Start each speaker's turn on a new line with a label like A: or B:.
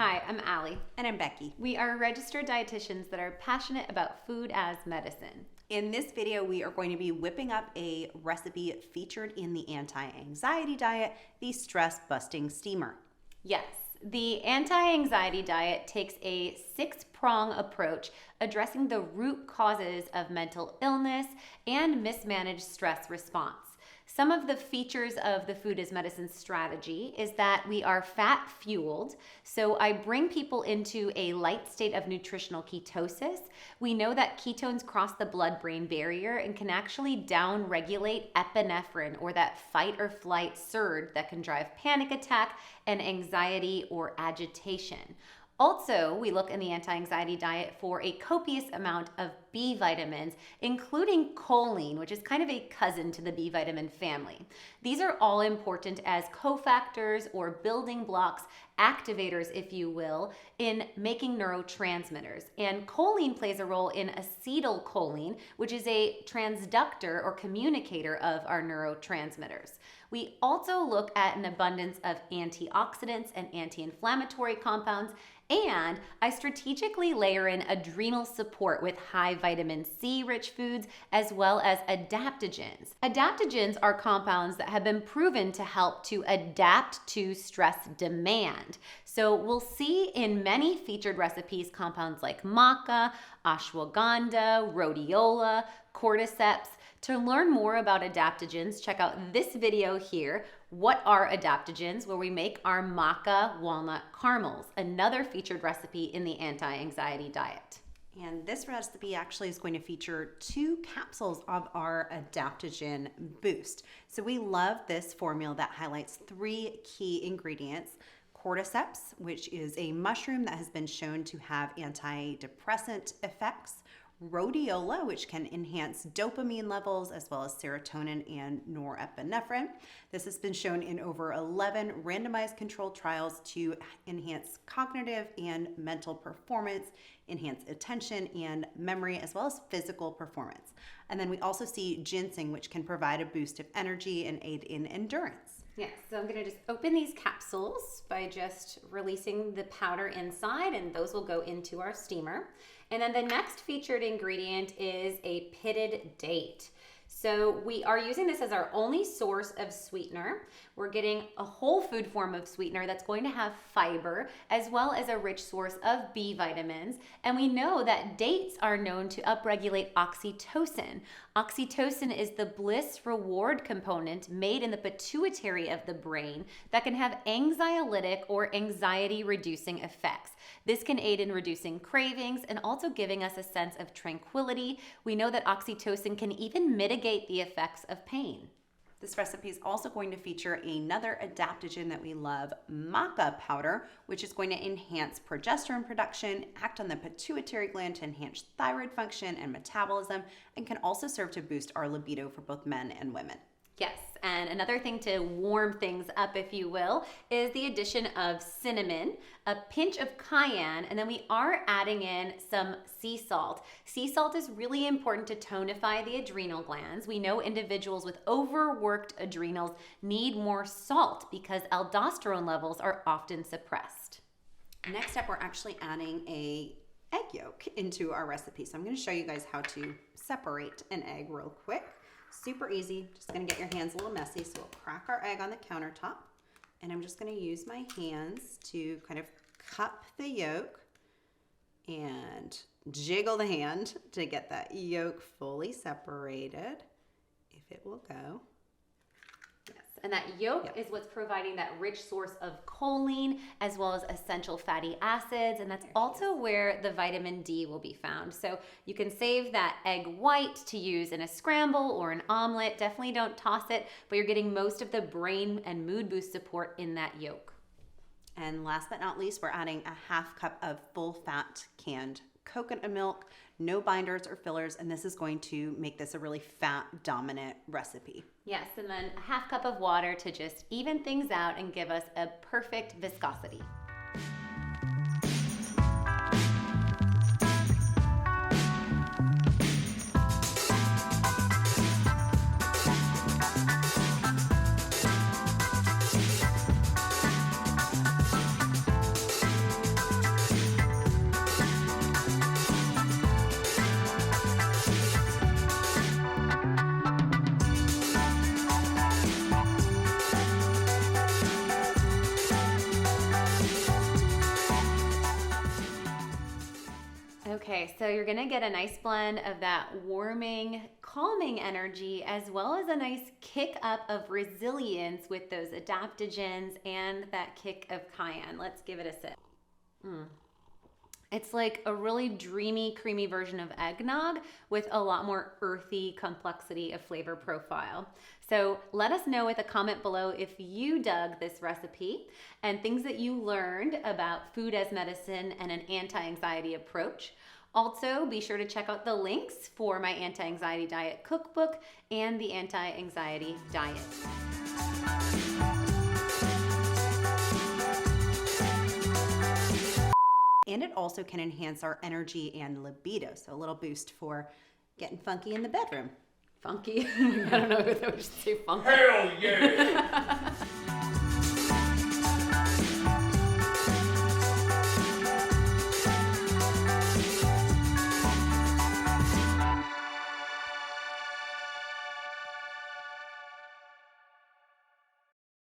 A: Hi, I'm Allie.
B: And I'm Becky.
A: We are registered dietitians that are passionate about food as medicine.
B: In this video, we are going to be whipping up a recipe featured in the anti-anxiety diet, the stress-busting steamer.
A: Yes, the anti-anxiety diet takes a six-prong approach addressing the root causes of mental illness and mismanaged stress response. Some of the features of the food as medicine strategy is that we are fat fueled. So I bring people into a light state of nutritional ketosis. We know that ketones cross the blood-brain barrier and can actually down-regulate epinephrine, or that fight or flight surge that can drive panic attack and anxiety or agitation. Also, we look in the anti-anxiety diet for a copious amount of B vitamins, including choline, which is kind of a cousin to the B vitamin family. These are all important as cofactors or building blocks, activators, if you will, in making neurotransmitters. And choline plays a role in acetylcholine, which is a transductor or communicator of our neurotransmitters. We also look at an abundance of antioxidants and anti-inflammatory compounds, and I strategically layer in adrenal support with high vitamin C rich foods as well as adaptogens. Adaptogens are compounds that have been proven to help to adapt to stress demand. So we'll see in many featured recipes compounds like maca, ashwagandha, rhodiola, cordyceps. To learn more about adaptogens, check out this video here, What Are Adaptogens?, where we make our maca walnut caramels, another featured recipe in the anti-anxiety diet.
B: And this recipe actually is going to feature 2 capsules of our Adaptogen Boost. So we love this formula that highlights 3 key ingredients: cordyceps, which is a mushroom that has been shown to have antidepressant effects; rhodiola, which can enhance dopamine levels as well as serotonin and norepinephrine. This has been shown in over 11 randomized controlled trials to enhance cognitive and mental performance, enhance attention and memory, as well as physical performance. And then we also see ginseng, which can provide a boost of energy and aid in endurance.
A: Yes, so I'm going to just open these capsules by just releasing the powder inside, and those will go into our steamer. And then the next featured ingredient is a pitted date. So we are using this as our only source of sweetener. We're getting a whole food form of sweetener that's going to have fiber as well as a rich source of B vitamins. And we know that dates are known to upregulate oxytocin. Oxytocin is the bliss reward component made in the pituitary of the brain that can have anxiolytic or anxiety reducing effects. This can aid in reducing cravings and also giving us a sense of tranquility. We know that oxytocin can even mitigate the effects of pain.
B: This recipe is also going to feature another adaptogen that we love, maca powder, which is going to enhance progesterone production, act on the pituitary gland to enhance thyroid function and metabolism, and can also serve to boost our libido for both men and women.
A: Yes, and another thing to warm things up, if you will, is the addition of cinnamon, a pinch of cayenne, and then we are adding in some sea salt. Sea salt is really important to tonify the adrenal glands. We know individuals with overworked adrenals need more salt because aldosterone levels are often suppressed.
B: Next up, we're actually adding a egg yolk into our recipe. So I'm going to show you guys how to separate an egg real quick. Super easy. Just going to get your hands a little messy. So we'll crack our egg on the countertop, and I'm just going to use my hands to kind of cup the yolk and jiggle the hand to get that yolk fully separated, if it will go.
A: And that yolk is what's providing that rich source of choline as well as essential fatty acids. And that's also where the vitamin D will be found. So you can save that egg white to use in a scramble or an omelet. Definitely don't toss it, but you're getting most of the brain and mood boost support in that yolk.
B: And last but not least, we're adding a 1/2 cup of full fat canned coconut milk, no binders or fillers, and this is going to make this a really fat dominant recipe.
A: Yes, and then a 1/2 cup of water to just even things out and give us a perfect viscosity. Okay, so you're gonna get a nice blend of that warming, calming energy, as well as a nice kick up of resilience with those adaptogens and that kick of cayenne. Let's give it a sip. It's like a really dreamy, creamy version of eggnog with a lot more earthy complexity of flavor profile. So let us know with a comment below if you dug this recipe and things that you learned about food as medicine and an anti-anxiety approach. Also, be sure to check out the links for my anti-anxiety diet cookbook and the anti-anxiety diet.
B: And it also can enhance our energy and libido. So a little boost for getting funky in the bedroom.
A: Funky? I don't know if I would say funky.
C: Hell yeah!